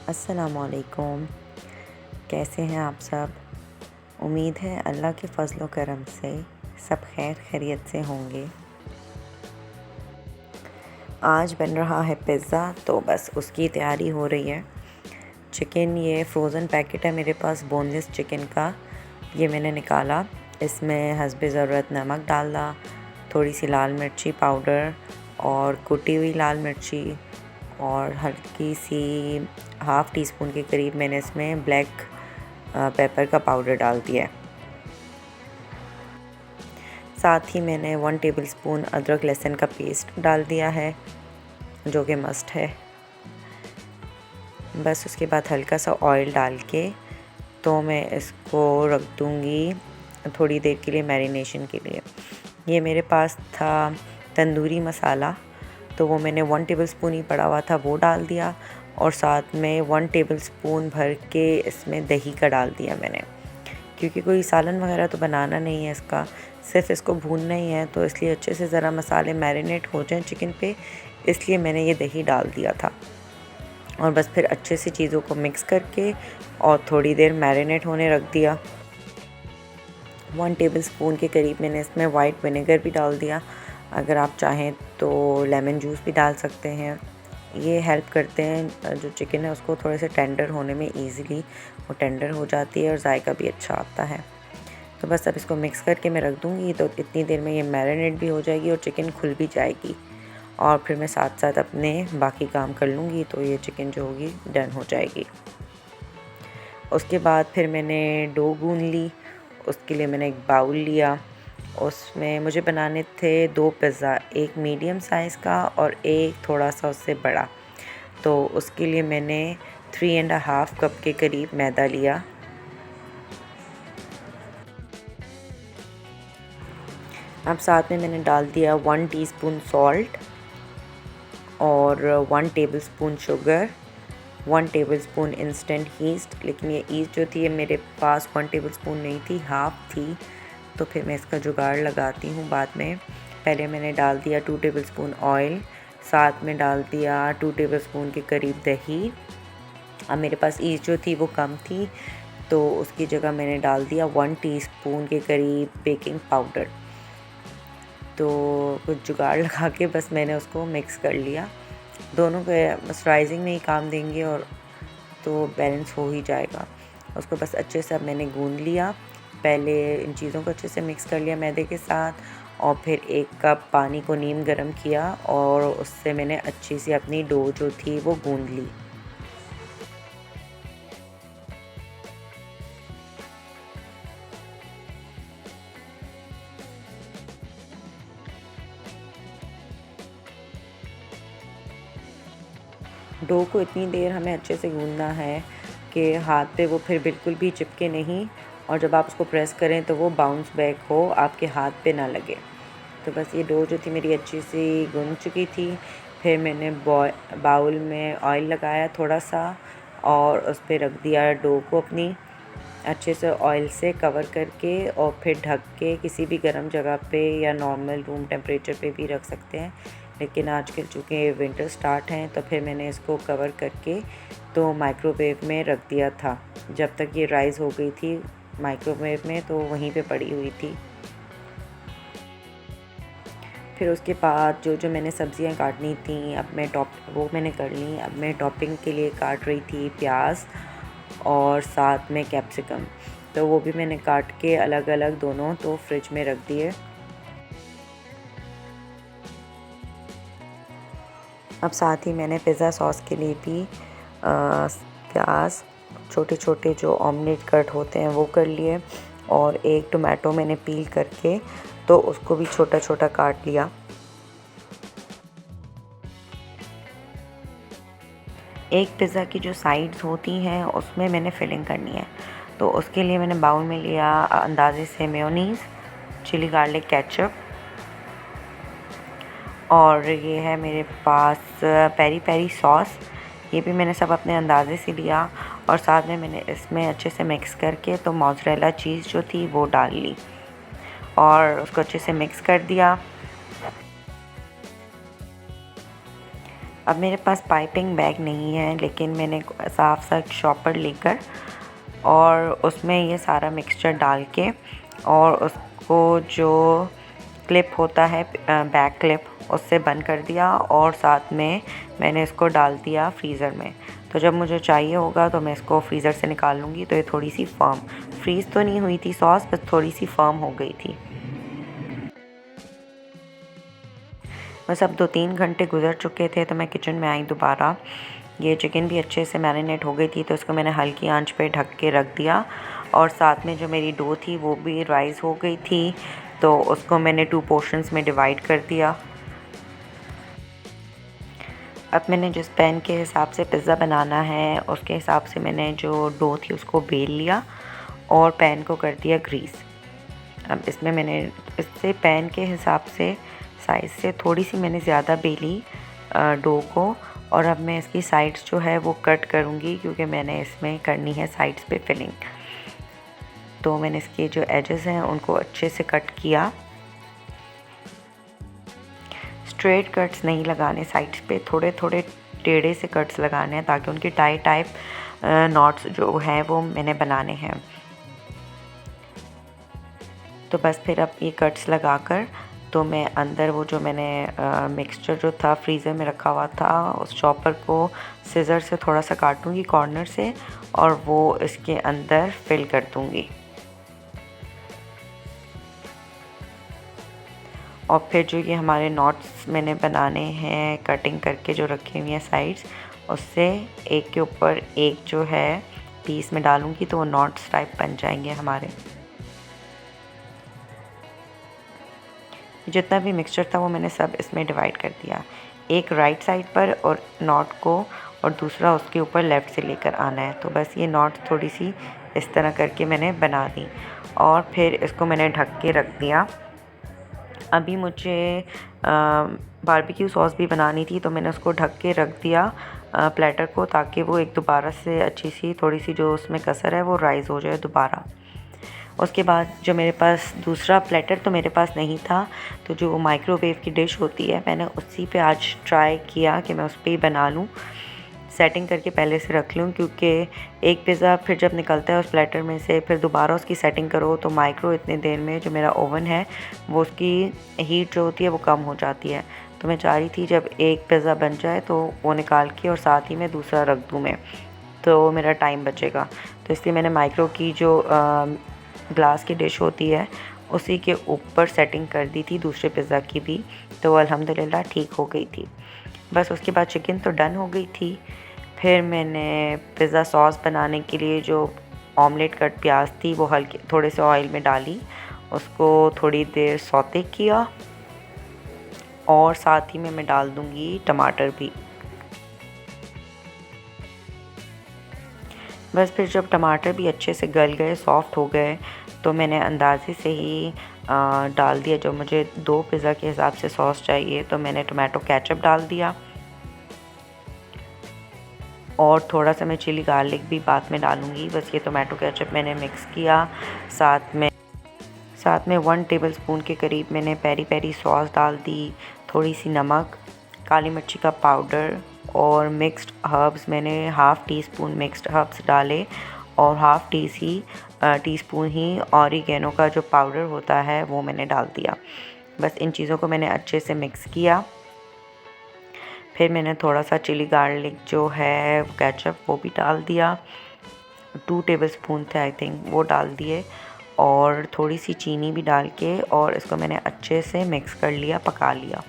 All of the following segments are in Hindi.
अस्सलामुअलैकुम। कैसे हैं आप सब? उम्मीद है अल्लाह के फ़ज़ल व करम से सब खैर खैरियत से होंगे। आज बन रहा है पिज़्ज़ा, तो बस उसकी तैयारी हो रही है। चिकन ये फ्रोज़न पैकेट है मेरे पास बोनलेस चिकन का, ये मैंने निकाला। इसमें हस्बे ज़रूरत नमक डाला, थोड़ी सी लाल मिर्ची पाउडर और कुटी हुई लाल मिर्ची और हल्की सी हाफ़ टी स्पून के करीब मैंने इसमें ब्लैक पेपर का पाउडर डाल दिया है। साथ ही मैंने 1 टेबलस्पून अदरक लहसुन का पेस्ट डाल दिया है, जो कि मस्ट है। बस उसके बाद हल्का सा ऑयल डाल के तो मैं इसको रख दूँगी थोड़ी देर के लिए मैरिनेशन के लिए। ये मेरे पास था तंदूरी मसाला, तो वो मैंने 1 टेबलस्पून ही पड़ा हुआ था, वो डाल दिया और साथ में 1 टेबलस्पून भर के इसमें दही का डाल दिया मैंने, क्योंकि कोई सालन वगैरह तो बनाना नहीं है इसका, सिर्फ इसको भूनना ही है। तो इसलिए अच्छे से ज़रा मसाले मैरिनेट हो जाएं चिकन पे, इसलिए मैंने ये दही डाल दिया था। और बस फिर अच्छे से चीज़ों को मिक्स करके और थोड़ी देर मैरिनेट होने रख दिया। 1 टेबलस्पून के करीब मैंने इसमें वाइट विनेगर भी डाल दिया। अगर आप चाहें तो लेमन जूस भी डाल सकते हैं। ये हेल्प करते हैं, जो चिकन है उसको थोड़े से टेंडर होने में इजीली वो टेंडर हो जाती है और जायका भी अच्छा आता है। तो बस अब इसको मिक्स करके मैं रख दूँगी, तो इतनी देर में ये मैरिनेट भी हो जाएगी और चिकन खुल भी जाएगी और फिर मैं साथ साथ अपने बाकी काम कर लूँगी, तो ये चिकन जो होगी डन हो जाएगी। उसके बाद फिर मैंने डो गूँध ली। उसके लिए मैंने एक बाउल लिया, उसमें मुझे बनाने थे 2 पिज़्ज़ा, एक मीडियम साइज़ का और एक थोड़ा सा उससे बड़ा। तो उसके लिए मैंने 3.5 कप के करीब मैदा लिया। अब साथ में मैंने डाल दिया 1 टीस्पून सॉल्ट और 1 tablespoon sugar, 1 tablespoon instant east. लेकिन ये ईस्ट जो थी ये मेरे पास 1 टेबलस्पून नहीं थी, हाफ़ थी, तो फिर मैं इसका जुगाड़ लगाती हूँ बाद में। पहले मैंने डाल दिया 2 टेबलस्पून ऑयल, साथ में डाल दिया 2 टेबलस्पून के करीब दही। अब मेरे पास ईस्ट जो थी वो कम थी, तो उसकी जगह मैंने डाल दिया 1 टीस्पून के करीब बेकिंग पाउडर। तो कुछ जुगाड़ लगा के बस मैंने उसको मिक्स कर लिया। दोनों के मॉइस्चराइजिंग में ही काम देंगे और तो बैलेंस हो ही जाएगा। उसको बस अच्छे से अब मैंने गूँध लिया। पहले इन चीज़ों को अच्छे से मिक्स कर लिया मैदे के साथ और फिर 1 कप पानी को नीम गरम किया और उससे मैंने अच्छी सी अपनी डो जो थी वो गूँध ली। डो को इतनी देर हमें अच्छे से गूँधना है कि हाथ पे वो फिर बिल्कुल भी चिपके नहीं और जब आप उसको प्रेस करें तो वो बाउंस बैक हो, आपके हाथ पे ना लगे। तो बस ये डो जो थी मेरी अच्छी सी गूँध चुकी थी। फिर मैंने बाउल में ऑयल लगाया थोड़ा सा और उस पर रख दिया डो को अपनी, अच्छे से ऑयल से कवर करके और फिर ढक के किसी भी गर्म जगह पे या नॉर्मल रूम टेम्परेचर पे भी रख सकते हैं। लेकिन आजकल चूँकि विंटर स्टार्ट हैं तो फिर मैंने इसको कवर करके तो माइक्रोवेव में रख दिया था। जब तक ये राइज़ हो गई थी माइक्रोवेव में, तो वहीं पे पड़ी हुई थी। फिर उसके बाद जो मैंने सब्ज़ियाँ काटनी थी अब मैं वो मैंने कर ली। अब मैं टॉपिंग के लिए काट रही थी प्याज और साथ में कैप्सिकम, तो वो भी मैंने काट के अलग अलग दोनों तो फ्रिज में रख दिए। अब साथ ही मैंने पिज़्ज़ा सॉस के लिए भी प्याज छोटे छोटे जो ऑमलेट कट होते हैं वो कर लिए और एक टोमेटो मैंने पील करके तो उसको भी छोटा छोटा काट लिया। एक पिज़्ज़ा की जो साइड्स होती हैं उसमें मैंने फिलिंग करनी है, तो उसके लिए मैंने बाउल में लिया अंदाज़े से मेयोनीज़, चिली गार्लिक केचप और ये है मेरे पास पेरी पेरी सॉस। ये भी मैंने सब अपने अंदाज़े से लिया और साथ में मैंने इसमें अच्छे से मिक्स करके तो मोज़रेला चीज़ जो थी वो डाल ली और उसको अच्छे से मिक्स कर दिया। अब मेरे पास पाइपिंग बैग नहीं है, लेकिन मैंने साफ सा शॉपर लेकर और उसमें ये सारा मिक्सचर डाल के और उसको जो क्लिप होता है बैक क्लिप, उससे बंद कर दिया और साथ में मैंने इसको डाल दिया फ्रीज़र में। तो जब मुझे चाहिए होगा तो मैं इसको फ्रीज़र से निकाल लूँगी। तो ये थोड़ी सी फर्म फ्रीज़ तो नहीं हुई थी सॉस, बस थोड़ी सी फर्म हो गई थी। बस अब 2-3 घंटे गुजर चुके थे तो मैं किचन में आई दोबारा। ये चिकन भी अच्छे से मैरिनेट हो गई थी, तो इसको मैंने हल्की आंच पे ढक के रख दिया और साथ में जो मेरी डो थी वो भी राइज़ हो गई थी, तो उसको मैंने 2 पोर्शंस में डिवाइड कर दिया। अब मैंने जिस पैन के हिसाब से पिज़्ज़ा बनाना है उसके हिसाब से मैंने जो डो थी उसको बेल लिया और पैन को कर दिया ग्रीस। अब इसमें मैंने इससे पैन के हिसाब से साइज़ से थोड़ी सी मैंने ज़्यादा बेली डो को, और अब मैं इसकी साइड्स जो है वो कट करूँगी क्योंकि मैंने इसमें करनी है साइड्स पे फिलिंग। तो मैंने इसके जो एजेस हैं उनको अच्छे से कट किया। स्ट्रेट कट्स नहीं लगाने साइड्स पे, थोड़े थोड़े टेढ़े से कट्स लगाने हैं ताकि उनकी टाई टाइप नॉट्स जो हैं वो मैंने बनाने हैं। तो बस फिर अब ये कट्स लगाकर तो मैं अंदर वो जो मैंने मिक्सचर जो था फ्रीज़र में रखा हुआ था उस चॉपर को सीज़र से थोड़ा सा काटूंगी कॉर्नर से और वो इसके अंदर फिल कर दूंगी। और फिर जो ये हमारे नॉट्स मैंने बनाने हैं कटिंग करके जो रखे हुए हैं साइड्स, उससे एक के ऊपर एक जो है पीस में डालूंगी तो वो नॉट्स टाइप बन जाएंगे हमारे। जितना भी मिक्सचर था वो मैंने सब इसमें डिवाइड कर दिया, एक राइट साइड पर और नॉट को और दूसरा उसके ऊपर लेफ़्ट से लेकर आना है। तो बस ये नॉट थोड़ी सी इस तरह करके मैंने बना दी और फिर इसको मैंने ढक के रख दिया। अभी मुझे बारबेक्यू सॉस भी बनानी थी तो मैंने उसको ढक के रख दिया प्लेटर को, ताकि वो एक दोबारा से अच्छी सी थोड़ी सी जो उसमें कसर है वो राइज़ हो जाए दोबारा। उसके बाद जो मेरे पास दूसरा प्लेटर तो मेरे पास नहीं था, तो जो माइक्रोवेव की डिश होती है मैंने उसी पे आज ट्राई किया कि मैं उस पर ही बना लूँ, सेटिंग करके पहले से रख लूँ, क्योंकि एक पिज़्ज़ा फिर जब निकलता है उस प्लेटर में से फिर दोबारा उसकी सेटिंग करो तो माइक्रो इतनी देर में जो मेरा ओवन है वो उसकी हीट जो होती है वो कम हो जाती है। तो मैं चाह रही थी जब एक पिज़्ज़ा बन जाए तो वो निकाल के और साथ ही में दूसरा रख दूँ मैं, तो मेरा टाइम बचेगा। तो इसलिए मैंने माइक्रो की जो ग्लास की डिश होती है उसी के ऊपर सेटिंग कर दी थी दूसरे पिज़्ज़ा की भी, तो अल्हम्दुलिल्लाह ठीक हो गई थी। बस उसके बाद चिकन तो डन हो गई थी। फिर मैंने पिज़्ज़ा सॉस बनाने के लिए जो ऑमलेट कट प्याज थी वो हल्के थोड़े से ऑयल में डाली, उसको थोड़ी देर सौते किया और साथ ही में मैं डाल दूँगी टमाटर भी। बस फिर जब टमाटर भी अच्छे से गल गए सॉफ़्ट हो गए तो मैंने अंदाज़े से ही डाल दिया जो मुझे 2 पिज़्ज़ा के हिसाब से सॉस चाहिए, तो मैंने टोमेटो केचप डाल दिया और थोड़ा सा मैं चिली गार्लिक भी बाद में डालूँगी। बस ये टोमेटो केचप मैंने मिक्स किया, साथ में 1 टेबलस्पून के करीब मैंने पेरी पेरी सॉस डाल दी, थोड़ी सी नमक, काली मिर्ची का पाउडर और मिक्स्ड हर्ब्स मैंने half tea spoon mixed herbs डाले और हाफ़ टी स्पून ही ऑरिगेनो का जो पाउडर होता है वो मैंने डाल दिया। बस इन चीज़ों को मैंने अच्छे से मिक्स किया। फिर मैंने थोड़ा सा चिली गार्लिक जो है केचप वो भी डाल दिया, 2 टेबलस्पून थे आई थिंक, वो डाल दिए और थोड़ी सी चीनी भी डाल के और इसको मैंने अच्छे से मिक्स कर लिया, पका लिया।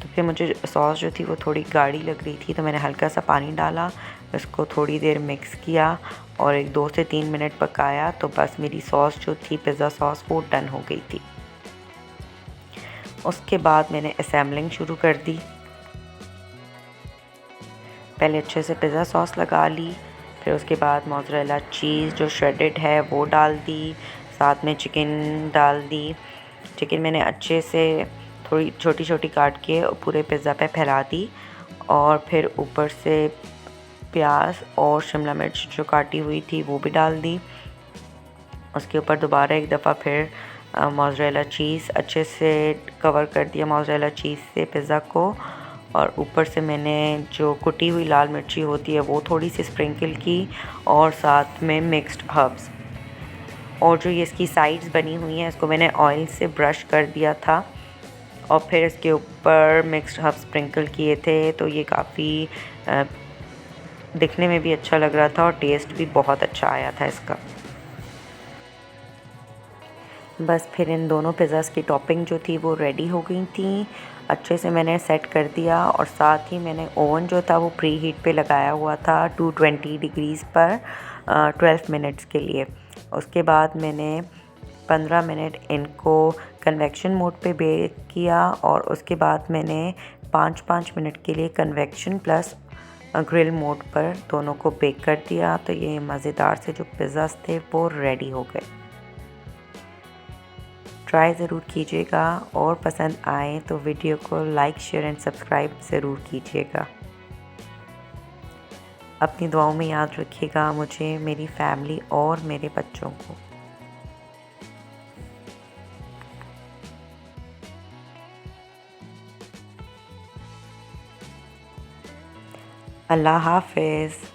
तो फिर मुझे सॉस जो थी वो थोड़ी गाढ़ी लग रही थी तो मैंने हल्का सा पानी डाला, इसको थोड़ी देर मिक्स किया और एक 2 से 3 मिनट पकाया। तो बस मेरी सॉस जो थी पिज़्ज़ा सॉस वो डन हो गई थी। उसके बाद मैंने असेंबलिंग शुरू कर दी। पहले अच्छे से पिज़्ज़ा सॉस लगा ली, फिर उसके बाद मोज़रेला चीज़ जो श्रेडेड है वो डाल दी, साथ में चिकन डाल दी। चिकन मैंने अच्छे से थोड़ी छोटी छोटी काट के पूरे पिज़्ज़ा पे फैला दी और फिर ऊपर से प्याज और शिमला मिर्च जो काटी हुई थी वो भी डाल दी। उसके ऊपर दोबारा एक दफ़ा फिर मोज़रेला चीज़ अच्छे से कवर कर दिया मोज़रेला चीज़ से पिज़्ज़ा को और ऊपर से मैंने जो कुटी हुई लाल मिर्ची होती है वो थोड़ी सी स्प्रिंकल की, और साथ में मिक्स्ड हर्ब्स। और जो ये इसकी साइड्स बनी हुई हैं इसको मैंने ऑयल से ब्रश कर दिया था और फिर इसके ऊपर मिक्स्ड हर्ब स्प्रिंकल किए थे, तो ये काफ़ी दिखने में भी अच्छा लग रहा था और टेस्ट भी बहुत अच्छा आया था इसका। बस फिर इन दोनों पिज़्ज़ाज़ की टॉपिंग जो थी वो रेडी हो गई थी। अच्छे से मैंने सेट कर दिया और साथ ही मैंने ओवन जो था वो प्री हीट पे लगाया हुआ था 220 डिग्रीज़ पर 12 मिनट्स के लिए। उसके बाद मैंने 15 मिनट इनको कन्वेक्शन मोड पे बेक किया और उसके बाद मैंने 5-5 मिनट के लिए कन्वेक्शन प्लस ग्रिल मोड पर दोनों को बेक कर दिया। तो ये मज़ेदार से जो पिज़्ज़ाज़ थे वो रेडी हो गए। ट्राई ज़रूर कीजिएगा और पसंद आए तो वीडियो को लाइक, शेयर एंड सब्सक्राइब ज़रूर कीजिएगा। अपनी दुआओं में याद रखिएगा मुझे, मेरी फैमिली और मेरे बच्चों को। अल्लाह हाफ़िज़।